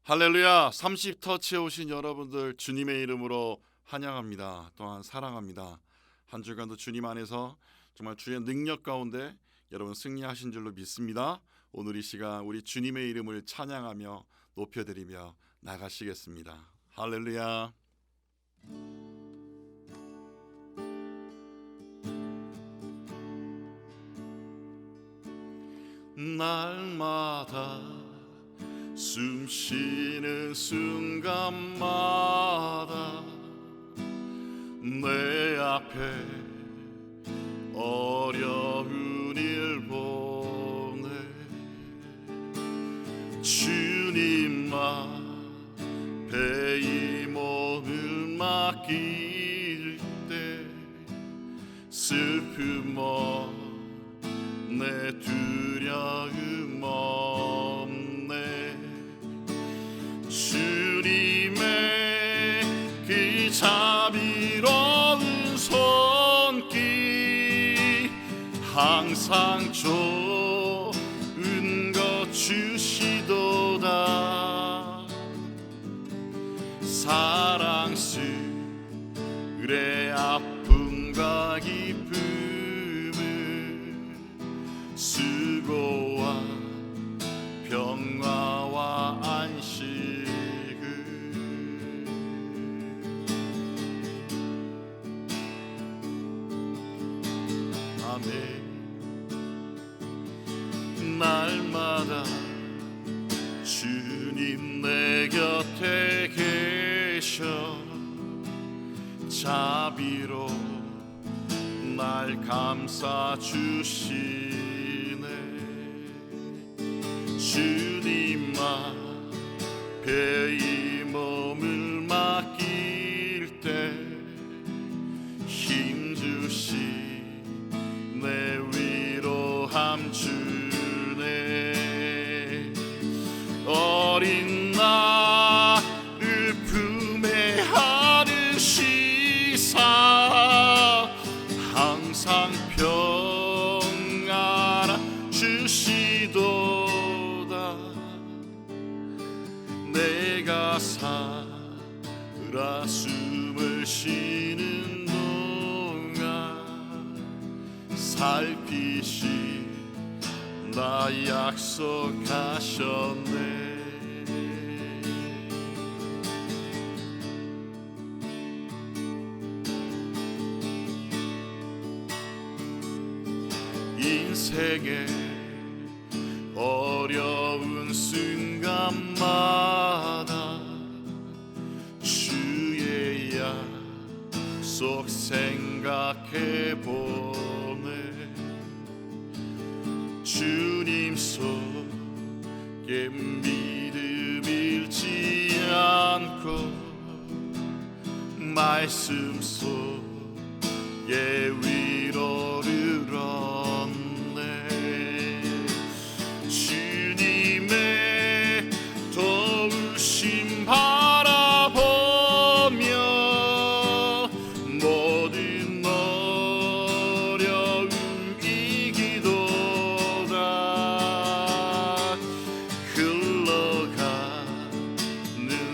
할렐루야. 30터치에 오신 여러분들 주님의 이름으로 환영합니다. 또한 사랑합니다. 한 주간도 주님 안에서 정말 주의 능력 가운데 여러분 승리하신 줄로 믿습니다. 오늘 이 시간 우리 주님의 이름을 찬양하며 높여드리며 나가시겠습니다. 할렐루야. 날마다 숨 쉬는 순간마다 내 앞에 어려운 일 보내 주님 앞에 이 몸을 맡길 때 슬픔 없네 두려움 없네 주님의 그 자비로운 손길 항상 좋은 것 주시도다 사랑스레 아픔과 기쁨을 수고와 평화와 안식을 아멘. 날마다 주님 내 곁에 계셔 자비로 날 감싸 주시네 주님 앞에 이 몸을 맡길 때 힘주시네 위로함 주네 어린 나를 품에 안으시사 항상 평안 주시도다 내가 살아 숨을 쉬는 동안 살피시나 약속하셨네 인생의 어려운 순간마다 주의 약속 생각해보네 주님 속에 믿음 잃지 않고 말씀 속에 위로를 얻네 주님의 도우심 바라보며 모든 어려움 이기도다 흘러가는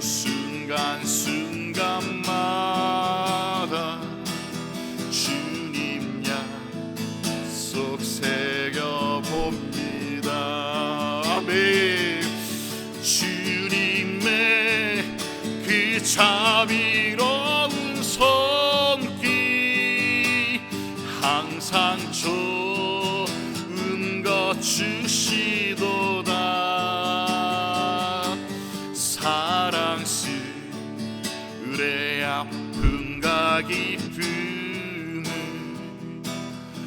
순간순간마다 주님 약속 새겨봅니다 아멘 주님의 그 자비로운 손길 항상 좋은 것 주시도다 사랑스레 아픔과 기쁨을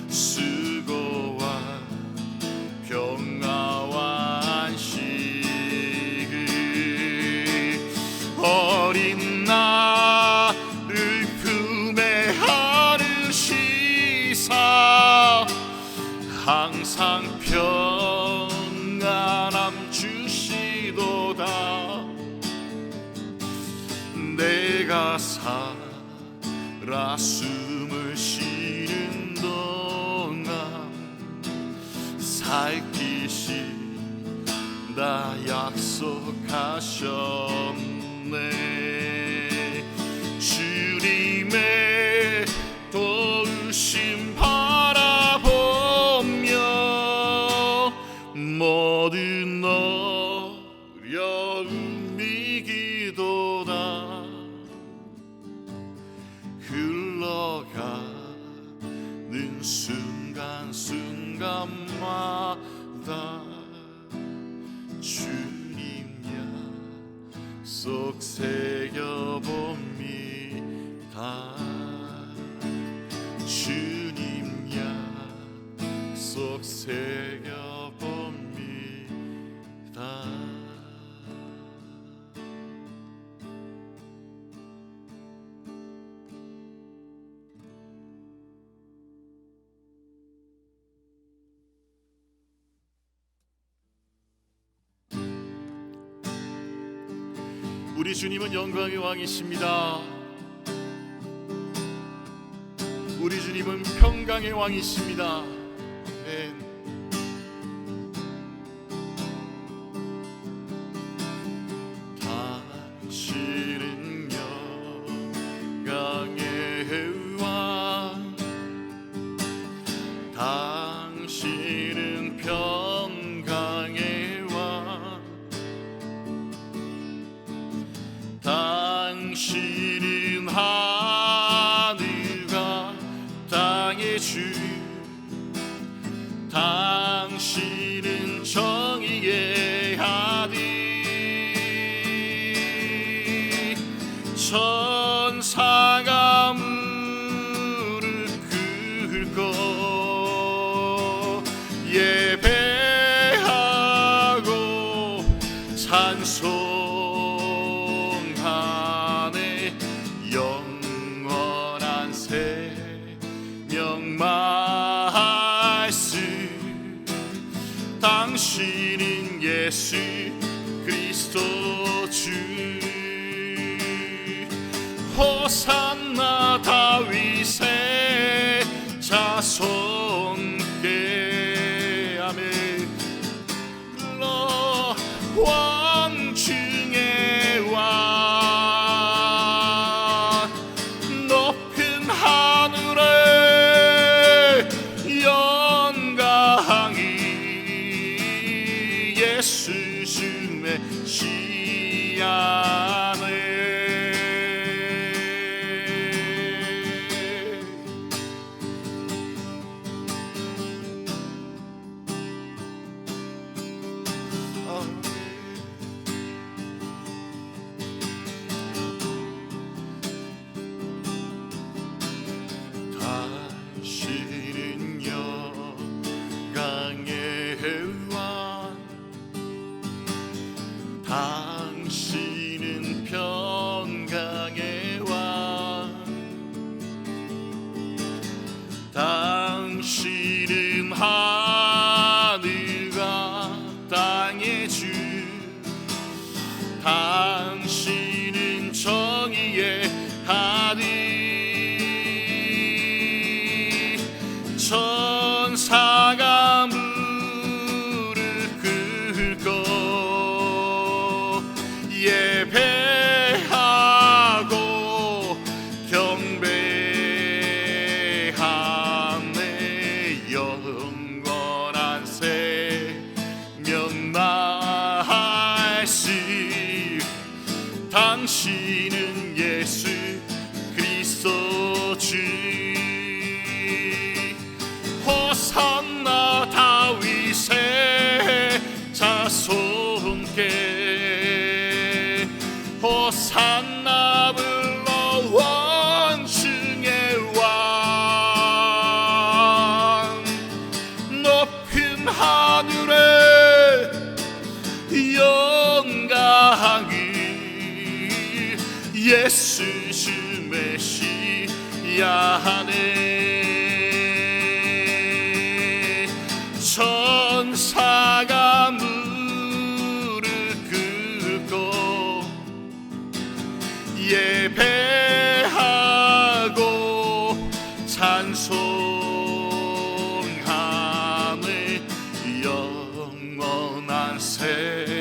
수고와 평화와 안식을 어린 나를 품에 안으시사 항상 평안함 주시도다 내가 살아 숨을 쉬는 동안 살피시 다 약속하셨네. 주님의 도우심 바라보며 모든 어려움 이기도다. 흘러가는 순간순간마다 주님 약속 새겨봅니다. 주님 약속 새겨봅니다. 우리 주님은 영광의 왕이십니다. 우리 주님은 평강의 왕이십니다. 아멘. 당신은 영광의 왕, 당신은 평강의 왕, 당신은 하늘과 땅의 주, 당신은 정의의 아들, 천사가 무릎 꿇고 예배하고 찬송하네. 영원한 생명 말씀, 당신은 예수 그리스도 주. 호산나 다윗의 자손께. 아멘. 불러 왕중의 왕, 높은 하늘에 영광이 예수 주의 시안에. 당신은 영광의 왕, 당신은 평강의 왕, 당신은 하늘과 땅의 주, 당신은 정의의 아들, 천사가 무릎 꿇고 예배하고 경배하네. 영원한 생명 말씀, 당신은 예수 그리스도 주. 호산나 다윗의 자손께. 호산나 불러 왕중의 왕, 높은 하늘에 영광이 예수 주 메시아네. 천사가 무릎 꿇고 예배하고 찬송하네. 영원한 새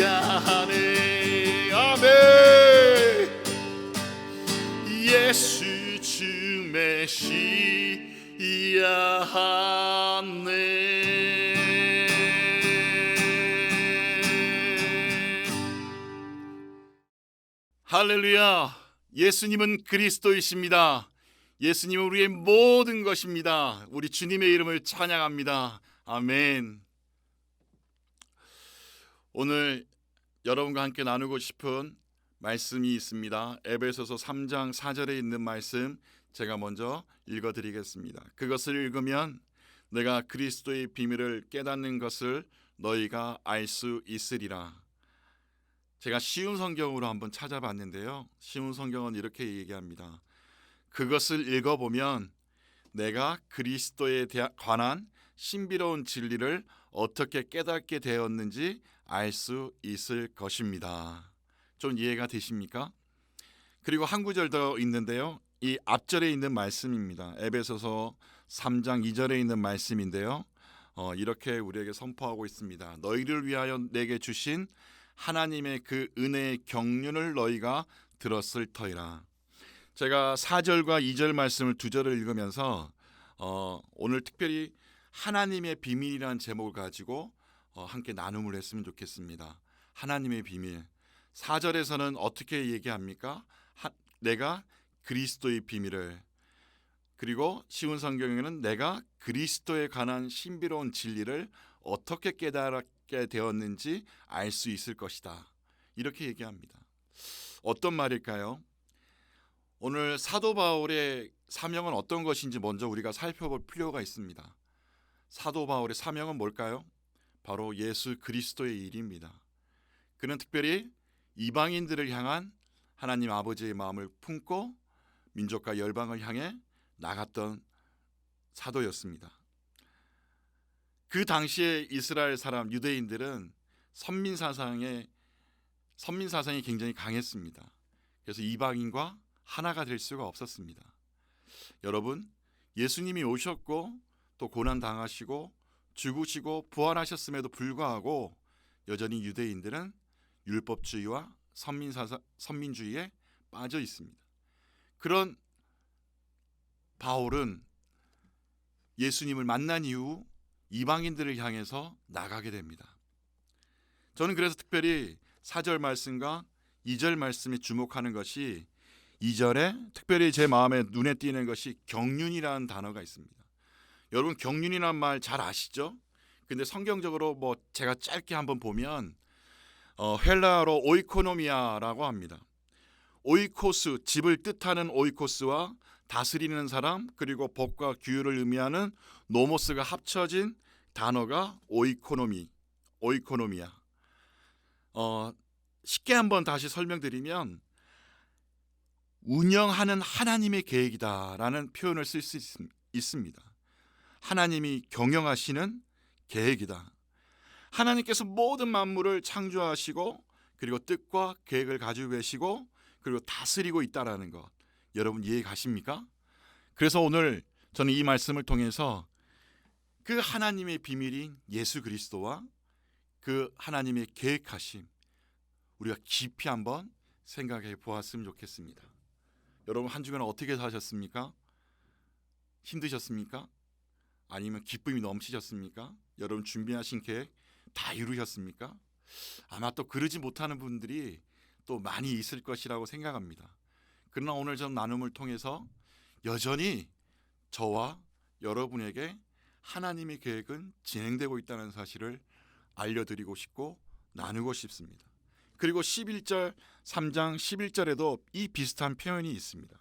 하네. 아멘. 예수 주 메시아 하네. 할렐루야. 예수님은 그리스도이십니다. 예수님은 우리의 모든 것입니다. 우리 주님의 이름을 찬양합니다. 아멘. 오늘 여러분과 함께 나누고 싶은 말씀이 있습니다. 에베소서 3장 4절에 있는 말씀 제가 먼저 읽어드리겠습니다. 그것을 읽으면 내가 그리스도의 비밀을 깨닫는 것을 너희가 알 수 있으리라. 제가 쉬운 성경으로 한번 찾아봤는데요. 쉬운 성경은 이렇게 얘기합니다. 그것을 읽어보면 내가 그리스도에 관한 신비로운 진리를 어떻게 깨닫게 되었는지 알 수 있을 것입니다. 좀 이해가 되십니까? 그리고 한 구절 더 있는데요. 이 앞절에 있는 말씀입니다. 에베소서 3장 2절에 있는 말씀인데요. 이렇게 우리에게 선포하고 있습니다. 너희를 위하여 내게 주신 하나님의 그 은혜의 경륜을 너희가 들었을 터이라. 제가 4절과 2절 말씀을 두 절을 읽으면서 오늘 특별히 하나님의 비밀이라는 제목을 가지고 함께 나눔을 했으면 좋겠습니다. 하나님의 비밀. 4절에서는 어떻게 얘기합니까? 내가 그리스도의 비밀을, 그리고 쉬운 성경에는 내가 그리스도에 관한 신비로운 진리를 어떻게 깨달게 되었는지 알 수 있을 것이다. 이렇게 얘기합니다. 어떤 말일까요? 오늘 사도 바울의 사명은 어떤 것인지 먼저 우리가 살펴볼 필요가 있습니다. 사도 바울의 사명은 뭘까요? 바로 예수 그리스도의 일입니다. 그는 특별히 이방인들을 향한 하나님 아버지의 마음을 품고 민족과 열방을 향해 나갔던 사도였습니다. 그 당시에 이스라엘 사람 유대인들은 선민 사상이 굉장히 강했습니다. 그래서 이방인과 하나가 될 수가 없었습니다. 여러분, 예수님이 오셨고 또 고난 당하시고 죽으시고 부활하셨음에도 불구하고 여전히 유대인들은 율법주의와 선민주의에 빠져 있습니다. 그런 바울은 예수님을 만난 이후 이방인들을 향해서 나가게 됩니다. 저는 그래서 특별히 4절 말씀과 2절 말씀에 주목하는 것이 2절에 특별히 제 마음에 눈에 띄는 것이 경륜이라는 단어가 있습니다. 여러분, 경륜이란 말 잘 아시죠? 근데 성경적으로 제가 짧게 한번 보면 헬라어로 오이코노미아라고 합니다. 오이코스, 집을 뜻하는 오이코스와 다스리는 사람, 그리고 법과 규율을 의미하는 노모스가 합쳐진 단어가 오이코노미아. 쉽게 한번 다시 설명드리면 운영하는 하나님의 계획이다라는 표현을 쓸 수 있습니다. 하나님이 경영하시는 계획이다. 하나님께서 모든 만물을 창조하시고 그리고 뜻과 계획을 가지고 계시고 그리고 다스리고 있다라는 것, 여러분 이해 가십니까? 그래서 오늘 저는 이 말씀을 통해서 그 하나님의 비밀인 예수 그리스도와 그 하나님의 계획하심, 우리가 깊이 한번 생각해 보았으면 좋겠습니다. 여러분, 한 주간 어떻게 사셨습니까? 힘드셨습니까? 아니면 기쁨이 넘치셨습니까? 여러분 준비하신 계획 다 이루셨습니까? 아마 또 그러지 못하는 분들이 또 많이 있을 것이라고 생각합니다. 그러나 오늘 전 나눔을 통해서 여전히 저와 여러분에게 하나님의 계획은 진행되고 있다는 사실을 알려드리고 싶고 나누고 싶습니다. 그리고 11절 3장 11절에도 이 비슷한 표현이 있습니다.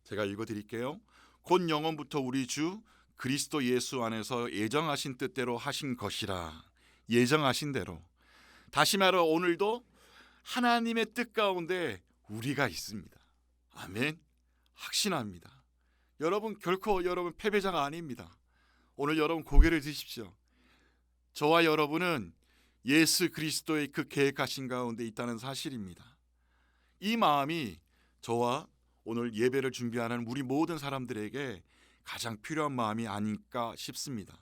제가 읽어드릴게요. 곧 영원부터 우리 주 그리스도 예수 안에서 예정하신 뜻대로 하신 것이라. 예정하신 대로. 다시 말해 오늘도 하나님의 뜻 가운데 우리가 있습니다. 아멘. 확신합니다. 여러분 결코 여러분 패배자가 아닙니다. 오늘 여러분 고개를 드십시오. 저와 여러분은 예수 그리스도의 그 계획하신 가운데 있다는 사실입니다. 이 마음이 저와 오늘 예배를 준비하는 우리 모든 사람들에게 가장 필요한 마음이 아닐까 싶습니다.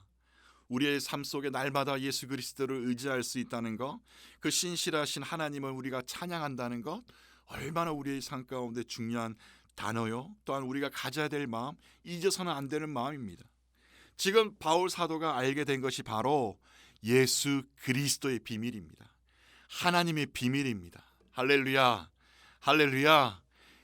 우리의 삶 속에 날마다 예수 그리스도를 의지할 수 있다는 것, 그 신실하신 하나님을 우리가 찬양한다는 것, 얼마나 우리의 삶 가운데 중요한 단어요. 또한 우리가 가져야 될 마음, 잊어서는 안 되는 마음입니다. 지금 바울 사도가 알게 된 것이 바로 예수 그리스도의 비밀입니다. 하나님의 비밀입니다. 할렐루야, 할렐루야.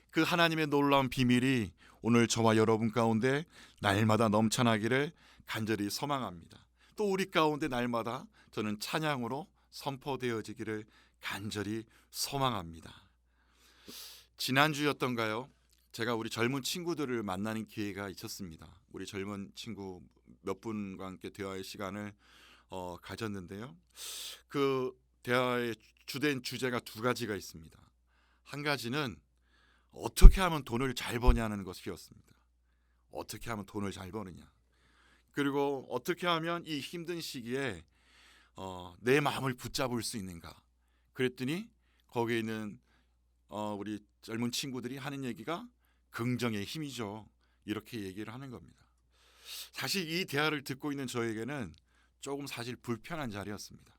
그 하나님의 놀라운 비밀이 오늘 저와 여러분 가운데 날마다 넘쳐나기를 간절히 소망합니다. 또 우리 가운데 날마다 저는 찬양으로 선포되어지기를 간절히 소망합니다. 지난주였던가요? 제가 우리 젊은 친구들을 만나는 기회가 있었습니다. 우리 젊은 친구 몇 분과 함께 대화의 시간을 가졌는데요. 그 대화의 주된 주제가 두 가지가 있습니다. 한 가지는 어떻게 하면 돈을 잘 버냐는 것이었습니다. 어떻게 하면 돈을 잘 버느냐. 그리고 어떻게 하면 이 힘든 시기에 내 마음을 붙잡을 수 있는가. 그랬더니 거기에 있는 우리 젊은 친구들이 하는 얘기가 긍정의 힘이죠. 이렇게 얘기를 하는 겁니다. 사실 이 대화를 듣고 있는 저에게는 조금 사실 불편한 자리였습니다.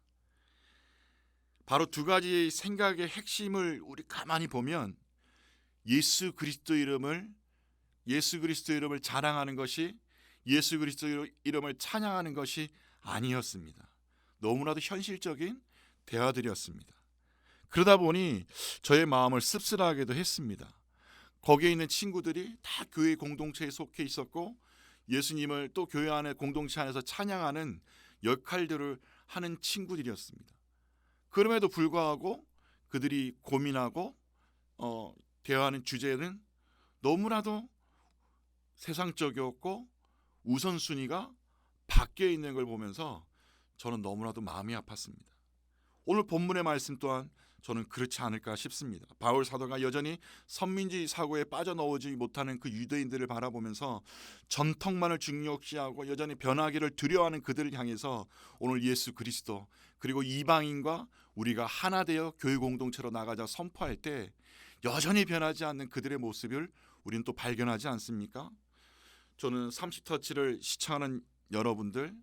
바로 두 가지 생각의 핵심을 우리 가만히 보면 예수 그리스도 이름을 자랑하는 것이, 예수 그리스도 이름을 찬양하는 것이 아니었습니다. 너무나도 현실적인 대화들이었습니다. 그러다 보니 저의 마음을 씁쓸하게도 했습니다. 거기에 있는 친구들이 다 교회 공동체에 속해 있었고 예수님을 또 교회 안에 공동체 안에서 찬양하는 역할들을 하는 친구들이었습니다. 그럼에도 불구하고 그들이 고민하고 대화하는 주제는 너무나도 세상적이었고 우선순위가 바뀌어 있는 걸 보면서 저는 너무나도 마음이 아팠습니다. 오늘 본문의 말씀 또한 저는 그렇지 않을까 싶습니다. 바울 사도가 여전히 선민주의 사고에 빠져나오지 못하는 그 유대인들을 바라보면서 전통만을 중요시하고 여전히 변하기를 두려워하는 그들을 향해서 오늘 예수 그리스도 그리고 이방인과 우리가 하나 되어 교회 공동체로 나가자 선포할 때 여전히 변하지 않는 그들의 모습을 우리는 또 발견하지 않습니까? 저는 30터치를 시청하는 여러분들,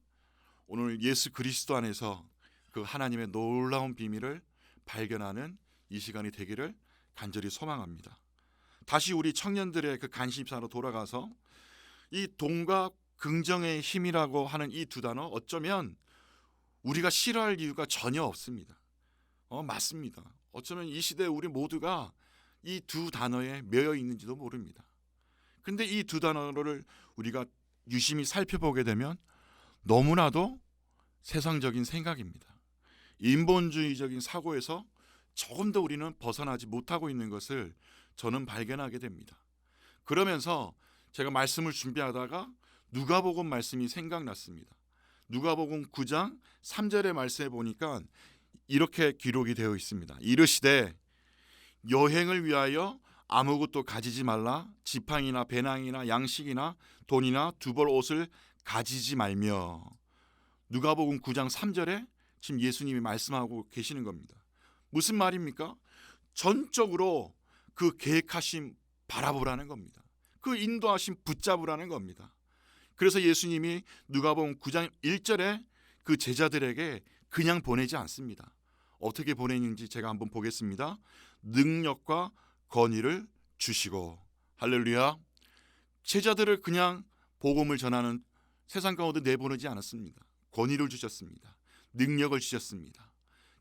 오늘 예수 그리스도 안에서 그 하나님의 놀라운 비밀을 발견하는 이 시간이 되기를 간절히 소망합니다. 다시 우리 청년들의 그 관심사로 돌아가서 이 돈과 긍정의 힘이라고 하는 이 두 단어, 어쩌면 우리가 싫어할 이유가 전혀 없습니다. 맞습니다. 어쩌면 이 시대에 우리 모두가 이 두 단어에 매여 있는지도 모릅니다. 근데 이 두 단어를 우리가 유심히 살펴보게 되면 너무나도 세상적인 생각입니다. 인본주의적인 사고에서 조금 더 우리는 벗어나지 못하고 있는 것을 저는 발견하게 됩니다. 그러면서 제가 말씀을 준비하다가 누가복음 말씀이 생각났습니다. 누가복음 9장 3절의 말씀에 보니까 이렇게 기록이 되어 있습니다. 이르시되 여행을 위하여 아무것도 가지지 말라. 지팡이나 배낭이나 양식이나 돈이나 두벌 옷을 가지지 말며. 누가복음 9장 3절에 지금 예수님이 말씀하고 계시는 겁니다. 무슨 말입니까? 전적으로 그 계획하심 바라보라는 겁니다. 그 인도하심 붙잡으라는 겁니다. 그래서 예수님이 누가복음 9장 1절에 그 제자들에게 그냥 보내지 않습니다. 어떻게 보내는지 제가 한번 보겠습니다. 능력과 권위를 주시고. 할렐루야. 제자들을 그냥 복음을 전하는 세상 가운데 내보내지 않았습니다. 권위를 주셨습니다. 능력을 주셨습니다.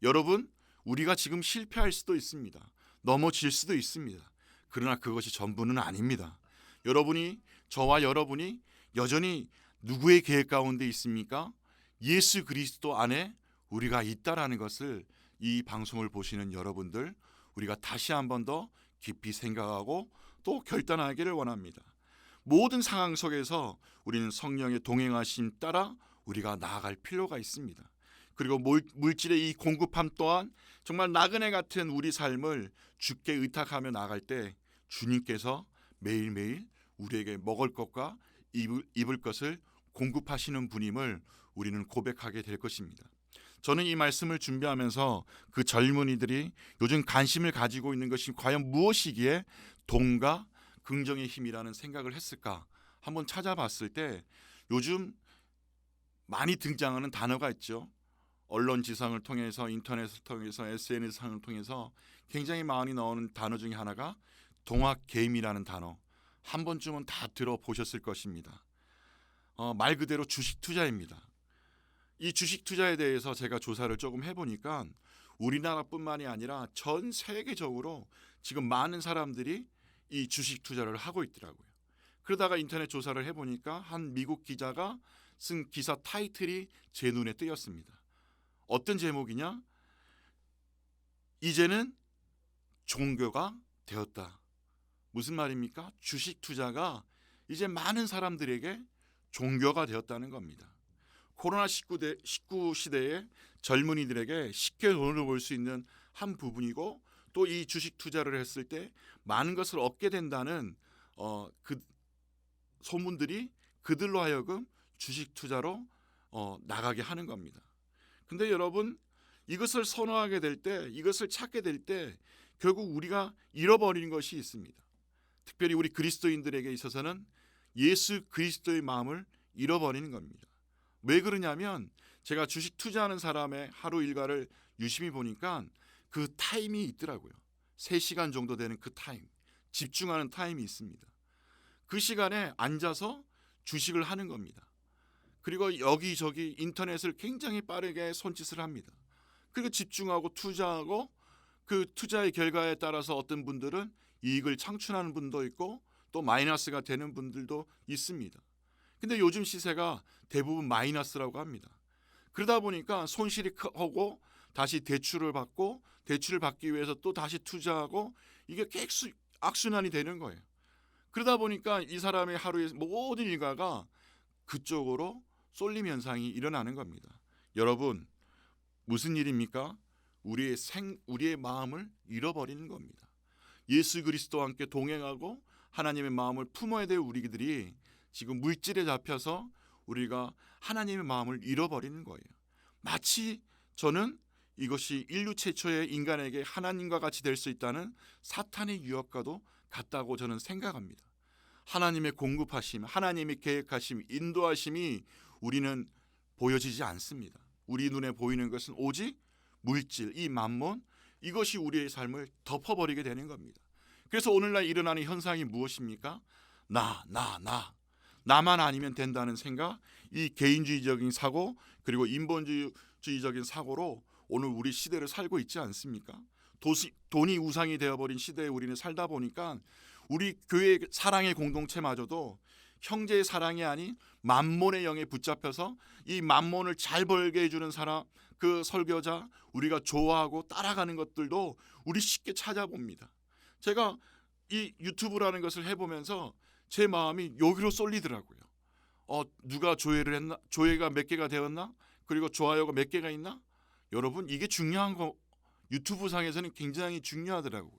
여러분, 우리가 지금 실패할 수도 있습니다. 넘어질 수도 있습니다. 그러나 그것이 전부는 아닙니다. 저와 여러분이 여전히 누구의 계획 가운데 있습니까? 예수 그리스도 안에 우리가 있다라는 것을 이 방송을 보시는 여러분들, 우리가 다시 한 번 더 깊이 생각하고 또 결단하기를 원합니다. 모든 상황 속에서 우리는 성령의 동행하심 따라 우리가 나아갈 필요가 있습니다. 그리고 물질의 이 공급함 또한 정말 나그네 같은 우리 삶을 주께 의탁하며 나아갈 때 주님께서 매일매일 우리에게 먹을 것과 입을 것을 공급하시는 분임을 우리는 고백하게 될 것입니다. 저는 이 말씀을 준비하면서 그 젊은이들이 요즘 관심을 가지고 있는 것이 과연 무엇이기에 돈과 긍정의 힘이라는 생각을 했을까 한번 찾아봤을 때 요즘 많이 등장하는 단어가 있죠. 언론 지상을 통해서, 인터넷을 통해서, SNS상을 통해서 굉장히 많이 나오는 단어 중에 하나가 동학 개임이라는 단어. 한 번쯤은 다 들어보셨을 것입니다. 말 그대로 주식 투자입니다. 이 주식 투자에 대해서 제가 조사를 조금 해보니까 우리나라뿐만이 아니라 전 세계적으로 지금 많은 사람들이 이 주식 투자를 하고 있더라고요. 그러다가 인터넷 조사를 해보니까 한 미국 기자가 쓴 기사 타이틀이 제 눈에 띄었습니다. 어떤 제목이냐? 이제는 종교가 되었다. 무슨 말입니까? 주식 투자가 이제 많은 사람들에게 종교가 되었다는 겁니다. 코로나19 시대에 젊은이들에게 쉽게 돈을 벌 수 있는 한 부분이고, 또 이 주식 투자를 했을 때 많은 것을 얻게 된다는 그 소문들이 그들로 하여금 주식 투자로 나가게 하는 겁니다. 근데 여러분, 이것을 선호하게 될 때, 이것을 찾게 될 때 결국 우리가 잃어버리는 것이 있습니다. 특별히 우리 그리스도인들에게 있어서는 예수 그리스도의 마음을 잃어버리는 겁니다. 왜 그러냐면, 제가 주식 투자하는 사람의 하루 일과를 유심히 보니까 그 타임이 있더라고요. 3시간 정도 되는 그 타임, 집중하는 타임이 있습니다. 그 시간에 앉아서 주식을 하는 겁니다. 그리고 여기저기 인터넷을 굉장히 빠르게 손짓을 합니다. 그리고 집중하고 투자하고, 그 투자의 결과에 따라서 어떤 분들은 이익을 창출하는 분도 있고 또 마이너스가 되는 분들도 있습니다. 근데 요즘 시세가 대부분 마이너스라고 합니다. 그러다 보니까 손실이 크고 다시 대출을 받고, 대출을 받기 위해서 또 다시 투자하고, 이게 계속 악순환이 되는 거예요. 그러다 보니까 이 사람의 하루의 모든 일과가 그쪽으로 쏠림 현상이 일어나는 겁니다. 여러분, 무슨 일입니까? 우리의 마음을 잃어버리는 겁니다. 예수 그리스도와 함께 동행하고 하나님의 마음을 품어야 될 우리들이 지금 물질에 잡혀서 우리가 하나님의 마음을 잃어버리는 거예요. 마치 저는 이것이 인류 최초의 인간에게 하나님과 같이 될 수 있다는 사탄의 유혹과도 같다고 저는 생각합니다. 하나님의 공급하심, 하나님의 계획하심, 인도하심이 우리는 보여지지 않습니다. 우리 눈에 보이는 것은 오직 물질, 이 만몬, 이것이 우리의 삶을 덮어버리게 되는 겁니다. 그래서 오늘날 일어나는 현상이 무엇입니까? 나만 아니면 된다는 생각, 이 개인주의적인 사고, 그리고 인본주의적인 사고로 오늘 우리 시대를 살고 있지 않습니까? 돈이 우상이 되어버린 시대에 우리는 살다 보니까 우리 교회 사랑의 공동체마저도 형제의 사랑이 아닌 만몬의 영에 붙잡혀서 이 만몬을 잘 벌게 해주는 사람, 그 설교자, 우리가 좋아하고 따라가는 것들도 우리 쉽게 찾아봅니다. 제가 이 유튜브라는 것을 해보면서 제 마음이 여기로 쏠리더라고요. 누가 조회를 했나? 조회가 몇 개가 되었나? 그리고 좋아요가 몇 개가 있나? 여러분, 이게 중요한 거, 유튜브 상에서는 굉장히 중요하더라고요.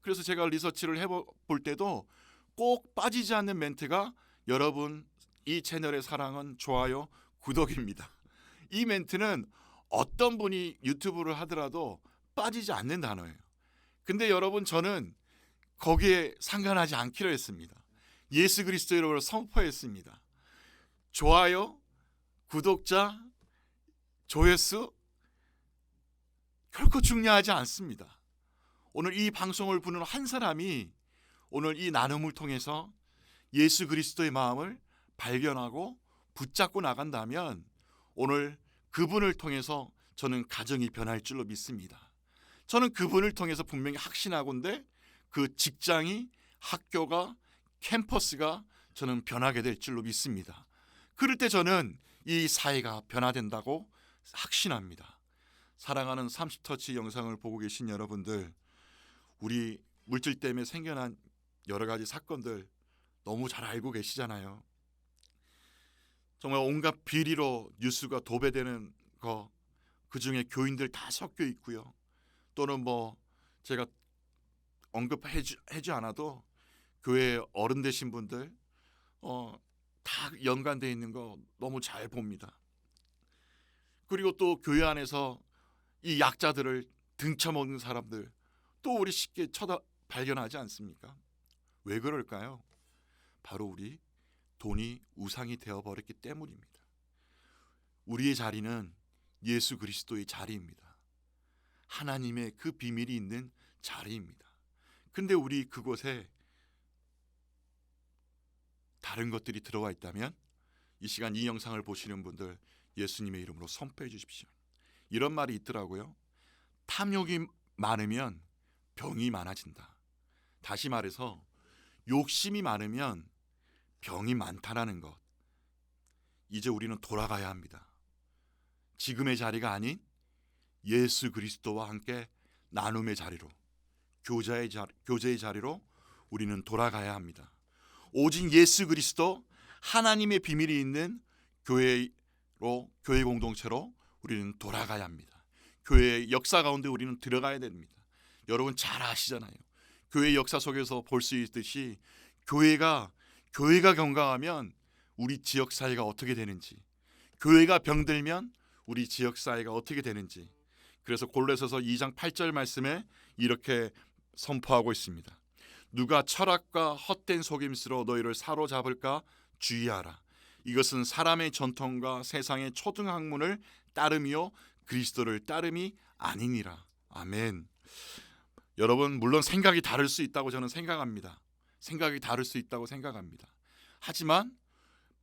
그래서 제가 리서치를 해볼 때도 꼭 빠지지 않는 멘트가, 여러분, 이 채널의 사랑은 좋아요, 구독입니다. 이 멘트는 어떤 분이 유튜브를 하더라도 빠지지 않는 단어예요. 근데 여러분, 저는 거기에 상관하지 않기로 했습니다. 예수 그리스도 이름으로 선포했습니다. 좋아요, 구독자, 조회수 결코 중요하지 않습니다. 오늘 이 방송을 보는 한 사람이 오늘 이 나눔을 통해서 예수 그리스도의 마음을 발견하고 붙잡고 나간다면 오늘 그분을 통해서 저는 가정이 변할 줄로 믿습니다. 저는 그분을 통해서 분명히 확신하건대 그 직장이, 학교가, 캠퍼스가 저는 변하게 될 줄로 믿습니다. 그럴 때 저는 이 사회가 변화된다고 확신합니다. 사랑하는 30터치 영상을 보고 계신 여러분들, 우리 물질 때문에 생겨난 여러 가지 사건들 너무 잘 알고 계시잖아요. 정말 온갖 비리로 뉴스가 도배되는 거, 그중에 교인들 다 섞여 있고요. 또는 제가 언급하지 않아도 교회 어른 되신 분들 다 연관되어 있는 거 너무 잘 봅니다. 그리고 또 교회 안에서 이 약자들을 등쳐먹는 사람들 또 우리 쉽게 발견하지 않습니까? 왜 그럴까요? 바로 우리 돈이 우상이 되어버렸기 때문입니다. 우리의 자리는 예수 그리스도의 자리입니다. 하나님의 그 비밀이 있는 자리입니다. 근데 우리 그곳에 다른 것들이 들어와 있다면 이 시간 이 영상을 보시는 분들 예수님의 이름으로 선포해 주십시오. 이런 말이 있더라고요. 탐욕이 많으면 병이 많아진다. 다시 말해서 욕심이 많으면 병이 많다라는 것. 이제 우리는 돌아가야 합니다. 지금의 자리가 아닌 예수 그리스도와 함께 나눔의 자리로, 교제의 자리로 우리는 돌아가야 합니다. 오직 예수 그리스도 하나님의 비밀이 있는 교회 공동체로 우리는 돌아가야 합니다. 교회의 역사 가운데 우리는 들어가야 됩니다. 여러분 잘 아시잖아요. 교회 역사 속에서 볼 수 있듯이 교회가 건강하면 우리 지역 사회가 어떻게 되는지, 교회가 병들면 우리 지역 사회가 어떻게 되는지. 그래서 골로새서 2장 8절 말씀에 이렇게 선포하고 있습니다. 누가 철학과 헛된 속임수로 너희를 사로잡을까 주의하라. 이것은 사람의 전통과 세상의 초등학문을 따름이요 그리스도를 따름이 아니니라. 아멘. 여러분 물론 생각이 다를 수 있다고 저는 생각합니다. 생각이 다를 수 있다고 생각합니다. 하지만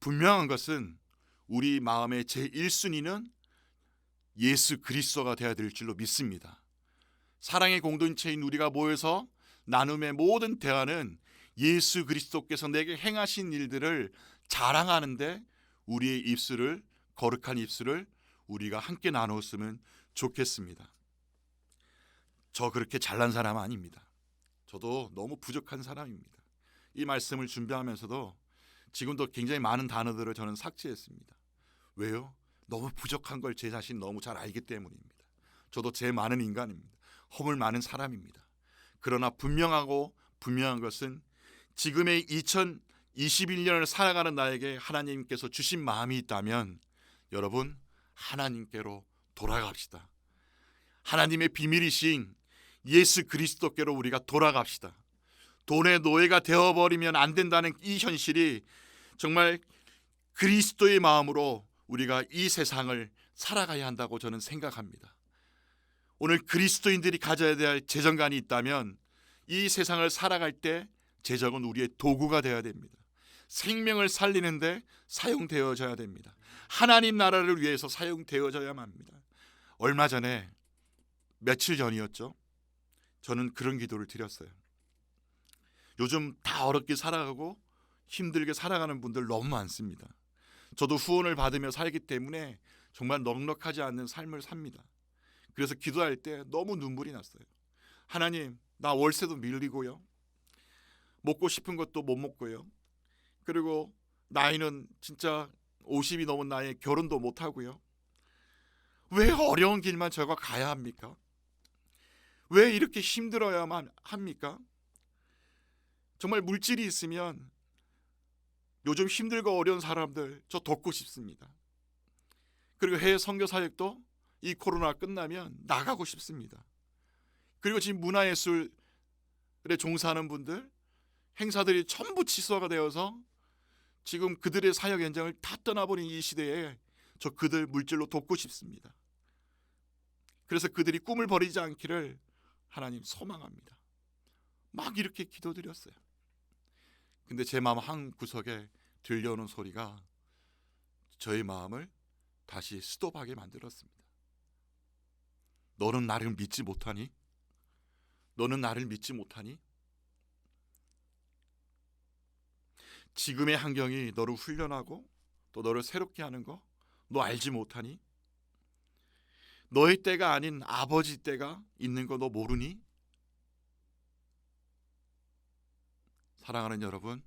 분명한 것은 우리 마음의 제1순위는 예수 그리스도가 되어야 될 줄로 믿습니다. 사랑의 공동체인 우리가 모여서 나눔의 모든 대화는 예수 그리스도께서 내게 행하신 일들을 자랑하는데 우리의 입술을, 거룩한 입술을 우리가 함께 나누었으면 좋겠습니다. 저 그렇게 잘난 사람 아닙니다. 저도 너무 부족한 사람입니다. 이 말씀을 준비하면서도 지금도 굉장히 많은 단어들을 저는 삭제했습니다. 왜요? 너무 부족한 걸 제 자신 너무 잘 알기 때문입니다. 저도 제 많은 인간입니다. 허물 많은 사람입니다. 그러나 분명한 것은 지금의 2021년을 살아가는 나에게 하나님께서 주신 마음이 있다면 여러분 하나님께로 돌아갑시다. 하나님의 비밀이신 예수 그리스도께로 우리가 돌아갑시다. 돈의 노예가 되어버리면 안 된다는 이 현실이 정말 그리스도의 마음으로 우리가 이 세상을 살아가야 한다고 저는 생각합니다. 오늘 그리스도인들이 가져야 될 재정관이 있다면 이 세상을 살아갈 때 재정은 우리의 도구가 되어야 됩니다. 생명을 살리는데 사용되어져야 됩니다. 하나님 나라를 위해서 사용되어져야만 합니다. 얼마 전에 며칠 전이었죠. 저는 그런 기도를 드렸어요. 요즘 다 어렵게 살아가고 힘들게 살아가는 분들 너무 많습니다. 저도 후원을 받으며 살기 때문에 정말 넉넉하지 않는 삶을 삽니다. 그래서 기도할 때 너무 눈물이 났어요. 하나님, 나 월세도 밀리고요. 먹고 싶은 것도 못 먹고요. 그리고 나이는 진짜 50이 넘은 나이에 결혼도 못 하고요. 왜 어려운 길만 저가 가야 합니까? 왜 이렇게 힘들어야만 합니까? 정말 물질이 있으면 요즘 힘들고 어려운 사람들 저 돕고 싶습니다. 그리고 해외 선교 사역도 이 코로나 끝나면 나가고 싶습니다. 그리고 지금 문화예술에 종사하는 분들 행사들이 전부 취소가 되어서 지금 그들의 사역 현장을 다 떠나버린 이 시대에 저 그들 물질로 돕고 싶습니다. 그래서 그들이 꿈을 버리지 않기를 하나님 소망합니다. 막 이렇게 기도드렸어요. 근데 제 마음 한 구석에 들려오는 소리가 저의 마음을 다시 스톱하게 만들었습니다. 너는 나를 믿지 못하니? 너는 나를 믿지 못하니? 지금의 환경이 너를 훈련하고 또 너를 새롭게 하는 거 너 알지 못하니? 너의 때가 아닌 아버지 때가 있는 거 너 모르니? 사랑하는 여러분,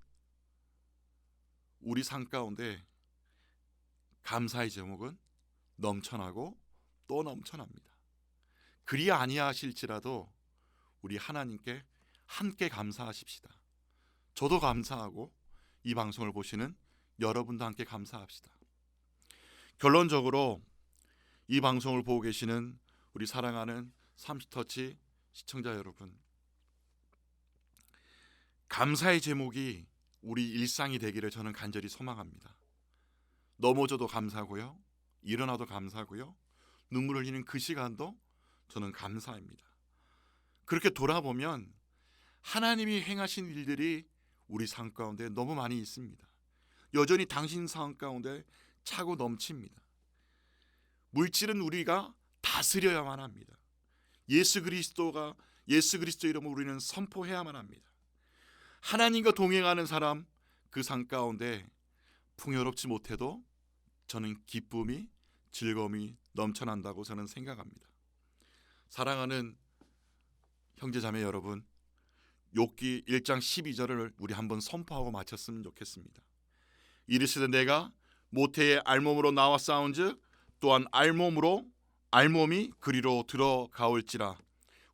우리 삶 가운데 감사의 제목은 넘쳐나고 또 넘쳐납니다. 그리 아니하실지라도 우리 하나님께 함께 감사하십시다. 저도 감사하고 이 방송을 보시는 여러분도 함께 감사합시다. 결론적으로 이 방송을 보고 계시는 우리 사랑하는 30터치 시청자 여러분, 감사의 제목이 우리 일상이 되기를 저는 간절히 소망합니다. 넘어져도 감사고요. 일어나도 감사하고요. 눈물 흘리는 그 시간도 저는 감사합니다. 그렇게 돌아보면 하나님이 행하신 일들이 우리 삶 가운데 너무 많이 있습니다. 여전히 당신 삶 가운데 차고 넘칩니다. 물질은 우리가 다스려야만 합니다. 예수 그리스도 이름으로 우리는 선포해야만 합니다. 하나님과 동행하는 사람, 그 삶 가운데 풍요롭지 못해도 저는 기쁨이, 즐거움이 넘쳐난다고 저는 생각합니다. 사랑하는 형제자매 여러분, 욥기 1장 12절을 우리 한번 선포하고 마쳤으면 좋겠습니다. 이르시되 내가 모태의 알몸으로 나와 싸운즉 또한 알몸이 그리로 들어가올지라.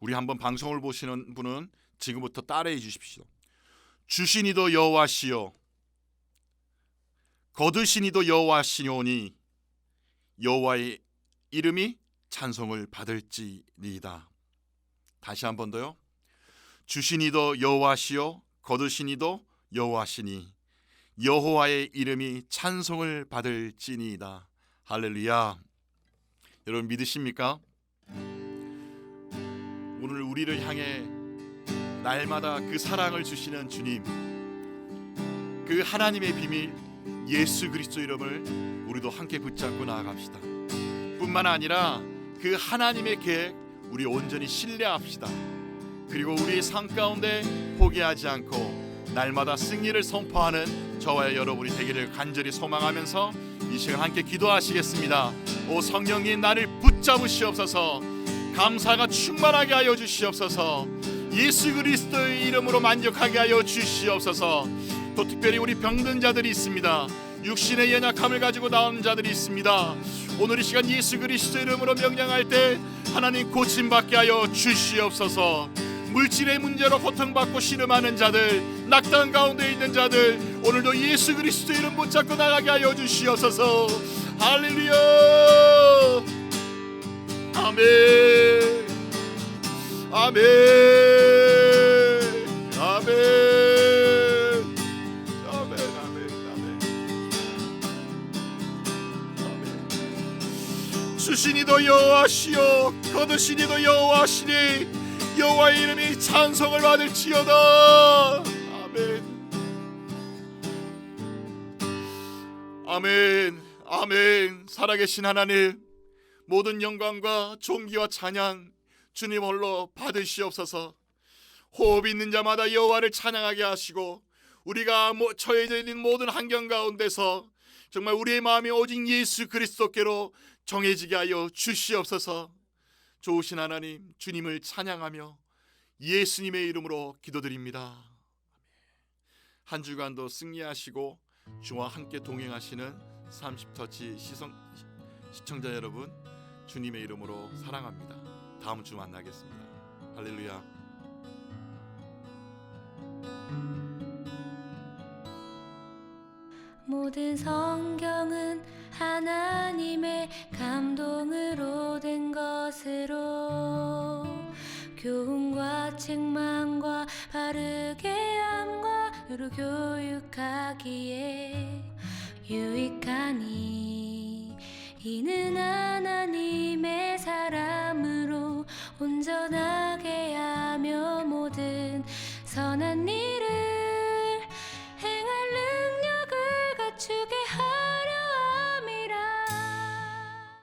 우리 한번 방송을 보시는 분은 지금부터 따라해 주십시오. 주시니도 여호와시요 거두시니도 여호와시오니 여호와의 이름이 찬송을 받을지니이다. 다시 한 번 더요. 주시니도 여호와시요 거두시니도 여호와시니 여호와의 이름이 찬송을 받을지니이다. 할렐루야. 여러분 믿으십니까? 오늘 우리를 향해 날마다 그 사랑을 주시는 주님, 그 하나님의 비밀 예수 그리스도 이름을 우리도 함께 붙잡고 나아갑시다. 뿐만 아니라 그 하나님의 계획 우리 온전히 신뢰합시다. 그리고 우리의 삶 가운데 포기하지 않고 날마다 승리를 선포하는 저와 여러분이 되기를 간절히 소망하면서 이 시간 함께 기도하시겠습니다. 오 성령님, 나를 붙잡으시옵소서. 감사가 충만하게 하여 주시옵소서. 예수 그리스도의 이름으로 만족하게 하여 주시옵소서. 또 특별히 우리 병든 자들이 있습니다. 육신의 연약함을 가지고 나온 자들이 있습니다. 오늘 이 시간 예수 그리스도 이름으로 명령할 때 하나님 고침받게 하여 주시옵소서. 물질의 문제로 고통받고 신음하는 자들, 낙담 가운데 있는 자들, 오늘도 예수 그리스도 이름 붙잡고 나가게 하여 주시옵소서. 할렐루야. 아멘. 아멘. 아멘. 아멘. 아멘. 주시니도 여호와시요 거두시니도 여호와시니 여호와의 이름이 찬송을 받을지어다. 아멘. 아멘. 아멘. 살아계신 하나님, 모든 영광과 존귀와 찬양 주님 홀로 받으시옵소서. 호흡 있는 자마다 여호와를 찬양하게 하시고 우리가 처해져 있는 모든 환경 가운데서 정말 우리의 마음이 오직 예수 그리스도께로 정해지게 하여 주시옵소서. 좋으신 하나님, 주님을 찬양하며 예수님의 이름으로 기도드립니다. 한 주간도 승리하시고 주와 함께 동행하시는 30터치 시청자 여러분, 주님의 이름으로 사랑합니다. 다음 주 만나겠습니다. 할렐루야. 모든 성경은 하나님의 감동으로 된 것으로 교훈과 책망과 바르게 함과 의로 교육하기에 유익하니 이는 하나님의 사람으로 온전하게 하며 모든 선한 일